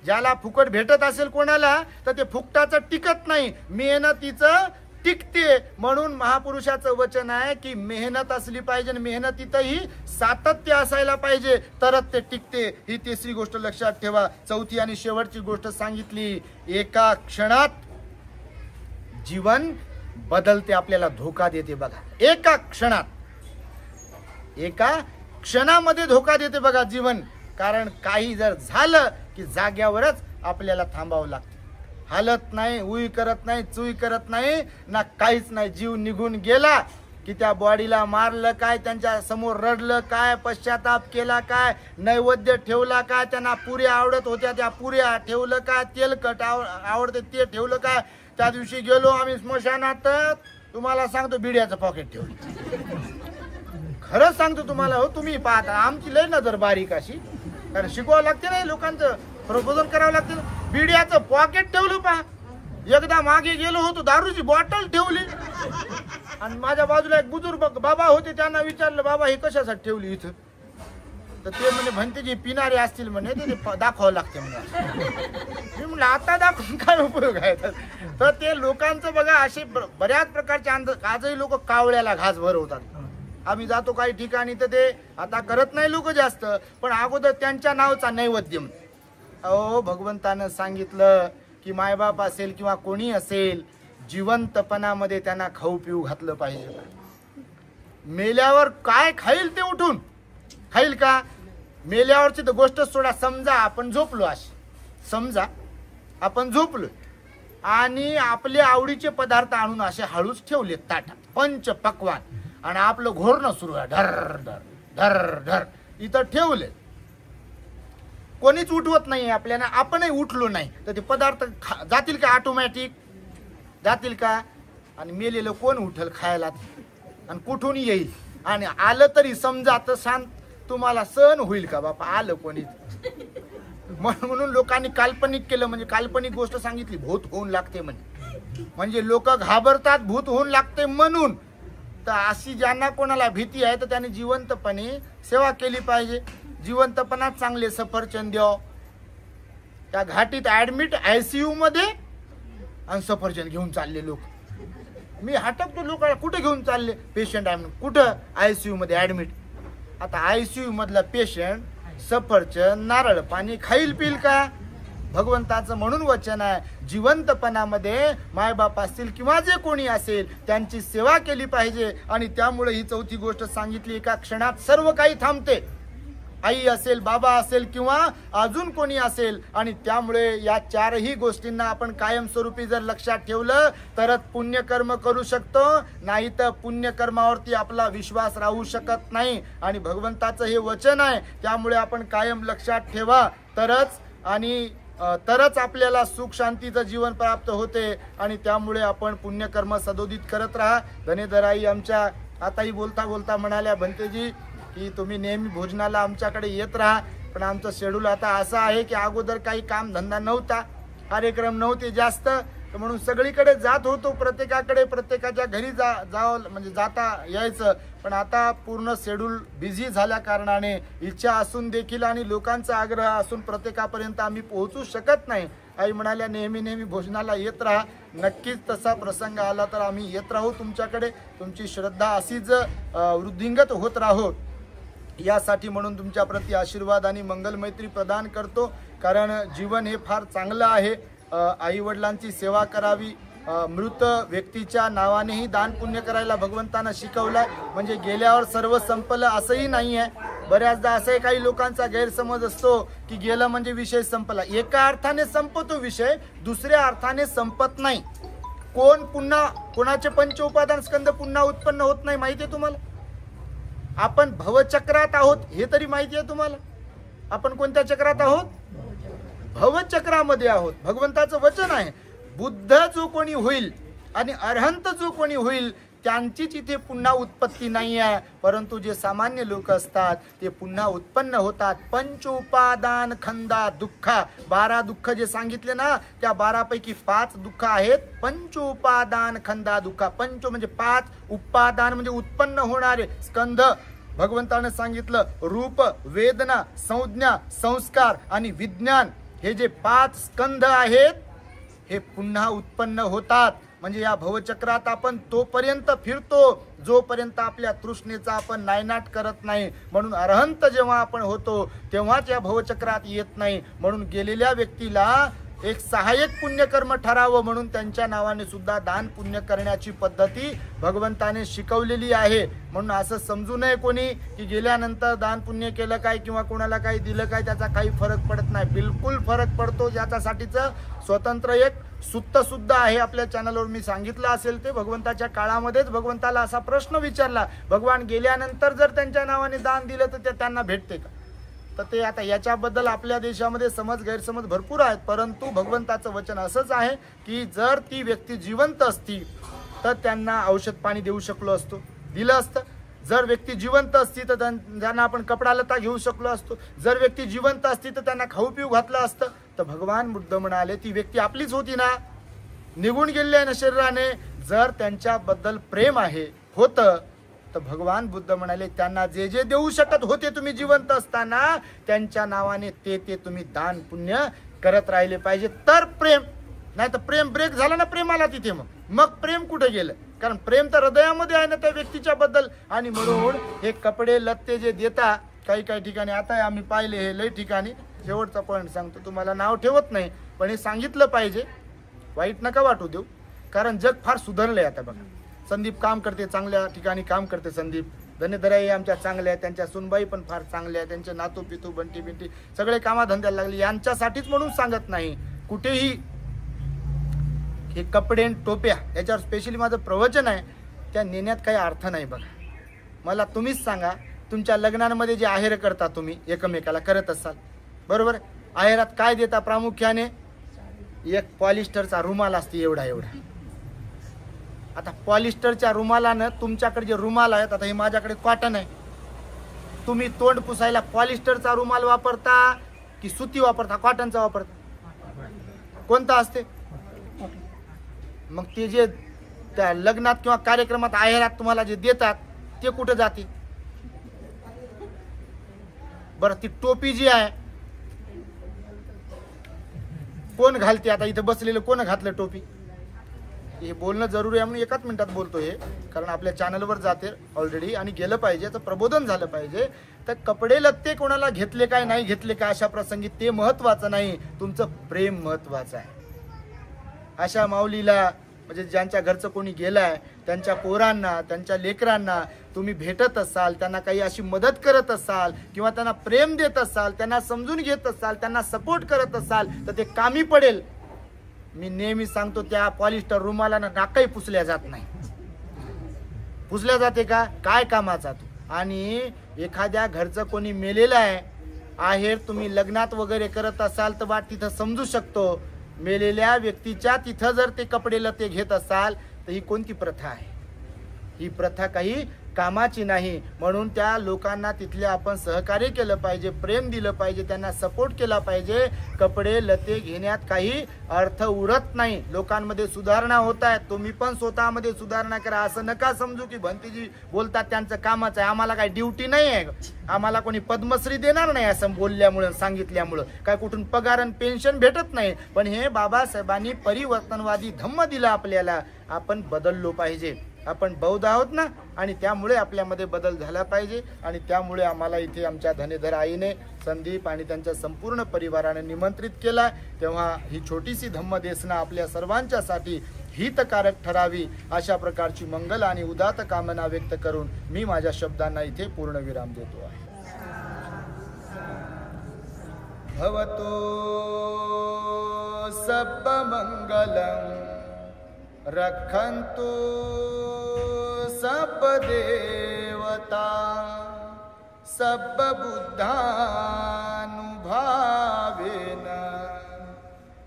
ज्याला फुकट भेटत असेल कोणाला तर ते फुकटाचं टिकत नाही, मेहनतीचं टिकते. म्हणून महापुरुषाचं वचन आहे की मेहनत असली पाहिजे, मेहनतीतही सातत्य असायला पाहिजे तरच ते टिकते. ही तिसरी गोष्ट लक्षात ठेवा. चौथी आणि शेवटची गोष्ट सांगितली, एका क्षणात जीवन बदलते, आपल्याला धोका देते बघा. एका क्षणामध्ये धोका देते बघा जीवन. कारण काही जर झालं की जाग्यावरच आपल्याला थांबावं लागतं. हालत नाही, उई करत नाही, चुई करत नाही ना, काहीच नाही. जीव निघून गेला की त्या बॉडीला मारलं काय, त्यांच्या समोर रडलं काय, पश्चाताप केला काय, नैवेद्य ठेवला काय, त्यांना पुऱ्या आवडत होत्या त्या पुऱ्या ठेवलं काय, तेलकट आवडते ते ठेवलं काय. त्या दिवशी गेलो आम्ही स्मशानात, तुम्हाला सांगतो बिड्याचं पॉकेट ठेवलं. खरंच सांगतो तुम्हाला, हो तुम्ही पाहता आमची लय नजर बारीक अशी, कारण शिकवावं लागते नाही, लोकांचं प्रबोधन करावं लागते. बिड्याचं पॉकेट ठेवलं पहा. एकदा मागे गेलो होतो दारूची बॉटल ठेवली आणि माझ्या बाजूला एक बुजुर्ग बाबा होते, त्यांना विचारलं बाबा हे कशासाठी ठेवली इथं? तर ते म्हणे म्हणते जे पिणारे असतील म्हणे ते दाखवावं लागते म्हणे. मी म्हणलं आता दाखवून काय उपयोग आहे? तर ते लोकांचं बघा असे बऱ्याच प्रकारचे आजही लोक कावळ्याला घास भरवतात. आम्ही जातो काही ठिकाणी तर ते आता करत नाही लोक जास्त, पण अगोदर त्यांच्या नावचा नैवेद्य. अहो भगवंतानं सांगितलं की मायबाप असेल किंवा कोणी असेल जिवंतपणामध्ये त्यांना खाऊ पिऊ घातलं पाहिजे. मेल्यावर काय खाईल ते उठून खाईल का? मेल्यावरची तर गोष्ट सोडा. समजा आपण झोपलो, अशी समजा आपण झोपलो आणि आपले आवडीचे पदार्थ आणून असे हळूच ठेवले ताटात, पंच पक्वान, आणि आपलं घोरणं सुरू आहे, धर धर धर धर इथं ठेवले. कोणीच उठवत नाही आपल्याला, आपणही उठलो नाही तर ते पदार्थ जातील का? ऑटोमॅटिक जातील का? आणि मेलेलं कोण उठल खायला आणि कुठून येईल? आणि आलं तरी समजा तर शांत तुम्हाला सहन होईल का बापा आलं कोणी? म्हणून लोकांनी काल्पनिक केलं, म्हणजे काल्पनिक गोष्ट सांगितली भूत होऊन लागते म्हणे. म्हणजे लोक घाबरतात, भूत होऊन लागते म्हणून. तर अशी ज्यांना कोणाला भीती आहे तर त्यांनी जिवंतपणे सेवा केली पाहिजे. जिवंतपणात चांगले सफरचंद द्याव. त्या घाटीत ऍडमिट ICU मध्ये आणि सफरचंद घेऊन चालले लोक. मी हटकतो, लोक कुठे घेऊन चालले? पेशंट आहे म्हणून. कुठं? ICU मध्ये ऍडमिट. आता ICU मधला पेशंट सफरचंद नारळ पाणी खाईल पिल का? भगवंताचं म्हणून वचन आहे, जिवंतपणामध्ये मायबाप असतील किंवा जे कोणी असेल त्यांची सेवा केली पाहिजे. आणि त्यामुळे ही चौथी गोष्ट सांगितली, एका क्षणात सर्व काही थांबते. आई असेल, बाबा असेल किंवा अजून कोणी असेल. आणि त्यामुळे या चारही गोष्टींना आपण कायमस्वरूपी जर लक्षात ठेवलं तरच पुण्यकर्म करू शकतो, नाही तर पुण्यकर्मावरती आपला विश्वास राहू शकत नाही. आणि भगवंताचं हे वचन आहे, त्यामुळे आपण कायम लक्षात ठेवा तरच आपल्याला सुख शांतीचं जीवन प्राप्त होते. आणि त्यामुळे आपण पुण्यकर्म सदोदित करत राहा. धनेधराई आमच्या आताही बोलता बोलता म्हणाल्या, भंतेजी की तुम्ही नेहमी भोजनाला आमच्याकडे येत राहा. पण आमचं शेड्यूल आता असं आहे की अगोदर काही काम धंदा नव्हता, कार्यक्रम नव्हते जास्त, म्हणून सगळीकडे जात होतो, प्रत्येकाकडे प्रत्येकाच्या घरी जावं म्हणजे जाता यायचं. पण आता पूर्ण शेड्यूल बिझी झाल्या कारणाने इच्छा असून देखील आणि लोकांचा आग्रह असून प्रत्येकापर्यंत आम्ही पोहोचू शकत नाही. आई म्हणाल्या, नेहमी नेहमी भोजनाला येत राहा. नक्कीच तसा प्रसंग आला तर आम्ही येत राहू तुमच्याकडे. तुमची श्रद्धा अशीच वृद्धिंगत होत राहो यासाठी म्हणून तुमच्या प्रती आशीर्वाद आणि मंगल मैत्री प्रदान करतो. कारण जीवन हे फार चांगलं आहे. आई वडिलांची सेवा करावी. मृत व्यक्तीच्या नावानेही दान पुण्य करायला भगवंतानं शिकवलंय. म्हणजे गेल्यावर सर्व संपलं असंही नाही आहे. बऱ्याचदा असंही काही लोकांचा गैरसमज असतो की गेलं म्हणजे विषय संपला. एका अर्थाने संपतो विषय, दुसऱ्या अर्थाने संपत नाही. कोणाचे पंचउपादान स्कंद पुन्हा उत्पन्न होत नाही माहिती आहे तुम्हाला? आपण भवचक्रात आहोत हे तरी माहिती आहे तुम्हाला? आपण कोणत्या चक्रात आहोत? भवचक्रामध्ये आहोत. भगवंताचं वचन आहे, बुद्ध जो कोणी होईल आणि अरहंत जो कोणी होईल त्यांचीच इथे पुन्हा उत्पत्ती नाही आहे. परंतु जे सामान्य लोक असतात ते पुन्हा उत्पन्न होतात. पंचउपादान खंदा दुःखा, 12 दुःख जे सांगितले ना, त्या 12 पैकी 5 दुःख आहेत पंचउपादान खंदा दुःखा. पंच म्हणजे 5, उपादान म्हणजे उत्पन्न होणारे. स्कंध भगवंताने सांगितलं, रूप, वेदना, संज्ञा, संस्कार आणि विज्ञान हे जे 5 स्कंध आहेत हे पुन्हा उत्पन्न होतात. म्हणजे या भवचक्रात आपण तोपर्यंत फिरतो जोपर्यंत आपल्या तृष्णेचा आपण नायनाट करत नाही. म्हणून अरहंत जेव्हा आपण होतो तेव्हाच या भवचक्रात येत नाही. म्हणून गेलेल्या व्यक्तीला एक सहाय्यक पुण्यकर्म ठरावं म्हणून त्यांच्या नावाने सुद्धा दान पुण्य करण्याची पद्धती भगवंताने शिकवलेली आहे. म्हणून असं समजू नये कोणी की गेल्यानंतर दान पुण्य केलं काय किंवा कोणाला काही दिलं काय त्याचा काही फरक पडत नाही. बिलकुल फरक पडतो. ज्याच्यासाठीचं स्वतंत्र एक सुत्त सुद्धा आहे. आपल्या चॅनलवर मी सांगितलं असेल ते. भगवंताच्या काळामध्येच भगवंताला असा प्रश्न विचारला, भगवान गेल्यानंतर जर त्यांच्या नावाने दान दिलं तर ते त्यांना भेटते का? तर ते आता याच्याबद्दल आपल्या देशामध्ये गैरसमज भरपूर आहेत. परंतु भगवंताचं वचन असंच आहे की जर ती व्यक्ती जिवंत असती तर त्यांना औषध पाणी देऊ शकलो असतो, दिलं असतं. जर व्यक्ती जिवंत असती तर त्यांना आपण कपडा लता घेऊ शकलो असतो. जर व्यक्ती जिवंत असती तर त्यांना खाऊ पिऊ घातलं असतं. तर भगवान बुद्ध म्हणाले, ती व्यक्ती आपलीच होती ना, निघून गेली आहे ना शरीराने. जर त्यांच्याबद्दल प्रेम होतं तर भगवान बुद्ध म्हणाले, त्यांना जे जे देऊ शकत होते तुम्ही जिवंत असताना त्यांच्या नावाने ते तुम्ही दान पुण्य करत राहिले पाहिजे. तर प्रेम, नाही तर प्रेम ब्रेक झाला ना प्रेमाला तिथे. मग प्रेम कुठे गेलं? कारण प्रेम तर हृदयामध्ये आहे ना त्या व्यक्तीच्या बद्दल. आणि म्हणून हे कपडे लत्ते जे देता काही ठिकाणी, आता आम्ही पाहिले हे लई ठिकाणी. शेवटचा पॉईंट सांगतो, तुम्हाला नाव ठेवत नाही पण हे सांगितलं पाहिजे, वाईट नका वाटू देऊ. कारण जग फार सुधारलंय आता. बघा, संदीप काम करते, चांगल्या ठिकाणी काम करते संदीप. धनेधराई आमच्या चांगल्या आहेत, त्यांच्या सुनबाई पण फार चांगल्या आहेत, त्यांचे नातू पितू बंटी बिंटी सगळे कामाधंद्याला लागले. यांच्यासाठीच म्हणून सांगत नाही. कुठेही हे कपडे टोप्या याच्यावर स्पेशली माझं प्रवचन आहे, त्या नेण्यात काही अर्थ नाही. बघा, मला तुम्हीच सांगा, तुमच्या लग्नांमध्ये जे आहेर करता तुम्ही एकमेकाला करत असाल बरोबर, आहेरात काय देता? प्रामुख्याने एक पॉलिस्टरचा रुमाल असते एवढा. आता पॉलिस्टरच्या रुमालानं तुमच्याकडे जे रुमाल आहेत, आता हे माझ्याकडे कॉटन आहे, तुम्ही तोंड पुसायला पॉलिस्टरचा रुमाल वापरता की सुती वापरता? कॉटनचा वापरता? कोणता असते? मग ते जे त्या लग्नात किंवा कार्यक्रमात आहेरात तुम्हाला जे देतात ते कुठं जाते? बरं, ती टोपी जी आहे कोण घालते? आता इथं बसलेलं कोण घातलं टोपी? हे बोलणं जरुरी आहे म्हणून एकाच मिनिटात बोलतो हे, कारण आपल्या चॅनलवर जाते ऑलरेडी आणि गेलं पाहिजे, तर प्रबोधन झालं पाहिजे. तर कपडे लत्ते कोणाला घेतले काय नाही घेतले काय अशा प्रसंगी ते महत्वाचं नाही, तुमचं प्रेम महत्वाचं आहे. अशा माऊलीला म्हणजे ज्यांच्या घरचं कोणी गेलाय त्यांच्या पोरांना त्यांच्या लेकरांना तुम्ही भेटत असाल, त्यांना काही अशी मदत करत असाल किंवा त्यांना प्रेम देत असाल, त्यांना समजून घेत असाल, त्यांना सपोर्ट करत असाल तर ते कामी पडेल. मी नेहमी सांगतो त्या पॉलिस्टर रुमालानं नाकही पुसल्या जात नाही. पुसल्या जाते का? काय कामाचा तू? आणि एखाद्या घरचं कोणी मेलेलं आहे तुम्ही लग्नात वगैरे करत असाल तर बा तिथं समजू शकतो. मेलेल्या व्यक्तीच्या तिथं जर ते कपडे लते घेत असाल तर ही कोणती प्रथा आहे? ही प्रथा काही कामाची नाही. म्हणून त्या लोकांना तिथले आपण सहकार्य केलं पाहिजे, प्रेम दिलं पाहिजे, त्यांना सपोर्ट केला पाहिजे. कपडे लते घेण्यात काही अर्थ उरत नाही. लोकांमध्ये सुधारणा होत आहे, तुम्ही पण स्वतःमध्ये सुधारणा करा. असं नका समजू की भंतीजी बोलतात त्यांचं कामच आहे, आम्हाला काही ड्युटी नाही आहे, आम्हाला कोणी पद्मश्री देणार नाही असं बोलल्यामुळं सांगितल्यामुळं काय कुठून पगार आणि पेन्शन भेटत नाही. पण हे बाबासाहेबांनी परिवर्तनवादी धम्म दिला आपल्याला. आपण बदललो पाहिजे. आपण बौद्ध आहोत ना, आणि त्यामुळे आपल्यामध्ये बदल झाला पाहिजे. आणि त्यामुळे आम्हाला इथे आमच्या धनेधर आईने, संदीप आणि त्यांच्या संपूर्ण परिवाराने निमंत्रित केला. तेव्हा ही छोटीशी धम्मदेसना आपल्या सर्वांच्यासाठी हितकारक ठरावी अशा प्रकारची मंगल आणि उदात्त कामना व्यक्त करून मी माझ्या शब्दांना इथे पूर्णविराम देतो आहे. भवतो सब मंगलम रखन्तु सब देवता सब बुद्धानुभावेन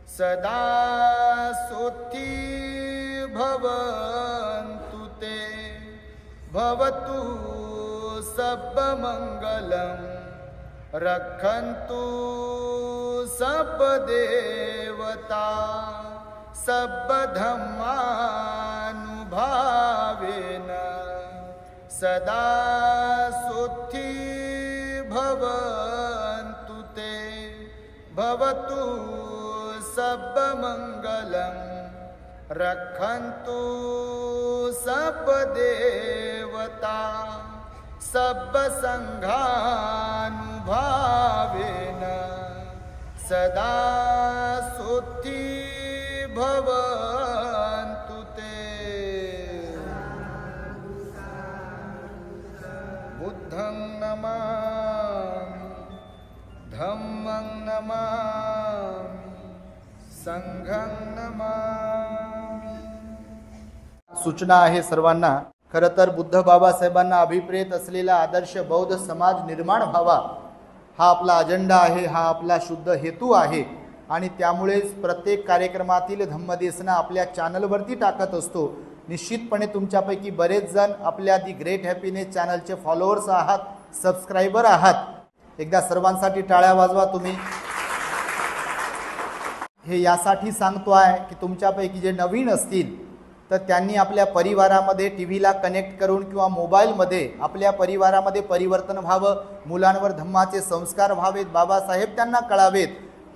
सदा सोथी भवन्तु ते. भवतु सब मंगलम रखन्तु सब देवता सब धम्मानुभावेन सदा सोथी भवन्तु ते. भवतु सब मंगलम रखन्तु सब देवता सब संघानुभावेन सदा सोथी भवन्तु ते. बुद्धं नमामि, धम्मं नमामि, संघं नमामि. सूचना आहे सर्वांना. खरं तर बुद्ध बाबासाहेबांना अभिप्रेत असलेला आदर्श बौद्ध समाज निर्माण व्हावा हा आपला अजेंडा आहे, हा आपला शुद्ध हेतू आहे. आणि त्यामुळेच प्रत्येक कार्यक्रमातील धम्मदेसना आपल्या चॅनलवरती टाकत असतो. निश्चितपणे तुमच्यापैकी बरेच जण आपल्या दी ग्रेट हॅपीनेस चॅनलचे फॉलोअर्स आहात, सबस्क्रायबर आहात. एकदा सर्वांसाठी टाळ्या वाजवा तुम्ही. हे यासाठी सांगतो आहे की तुमच्यापैकी जे नवीन असतील तर त्यांनी आपल्या परिवारामध्ये टी व्हीला कनेक्ट करून किंवा मोबाईलमध्ये आपल्या परिवारामध्ये परिवर्तन व्हावं, मुलांवर धम्माचे संस्कार व्हावेत, बाबासाहेब त्यांना कळावेत.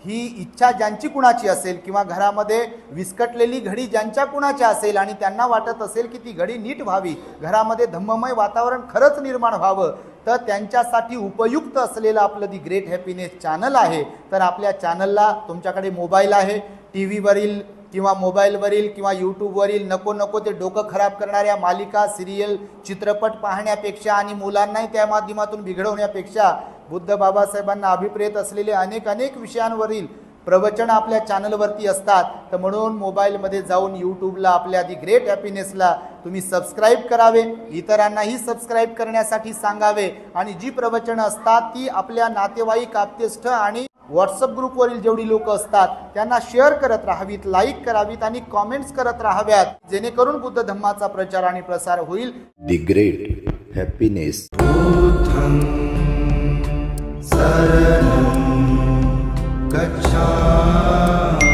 ही इच्छा ज्यांची कुणाची असेल किंवा घरामध्ये विस्कटलेली घडी ज्यांच्या कुणाची असेल आणि त्यांना वाटत असेल की ती घडी नीट व्हावी, घरामध्ये धम्ममय वातावरण खरंच निर्माण व्हावं, तर त्यांच्यासाठी उपयुक्त असलेलं आपलं दी ग्रेट हॅपीनेस चॅनल आहे. तर आपल्या चॅनलला तुमच्याकडे मोबाईल आहे, टी व्हीवरील किंवा मोबाईलवरील किंवा यूट्यूबवरील नको ते डोकं खराब करणाऱ्या मालिका, सिरियल, चित्रपट पाहण्यापेक्षा आणि मुलांनाही त्या माध्यमातून बिघडवण्यापेक्षा बुद्ध बाबासाहेबांना अभिप्रेत असलेले अनेक विषयांवरील प्रवचन आपल्या चॅनलवरती असतात. तर म्हणून मोबाईलमध्ये जाऊन यूट्यूबला आपल्या दी ग्रेट हॅपीनेसला तुम्ही सबस्क्राईब करावे, इतरांनाही सबस्क्राईब करण्यासाठी सांगावे. आणि जी प्रवचनं असतात ती आपल्या नातेवाईक, आप्तेष्ट आणि व्हॉट्सअप ग्रुपवरील जेवढी लोक असतात त्यांना शेअर करत राहावीत, लाईक करावीत आणि कॉमेंट्स करत राहाव्यात, जेणेकरून बुद्ध धम्माचा प्रचार आणि प्रसार होईल. The great happiness. शरणं गच्छामि.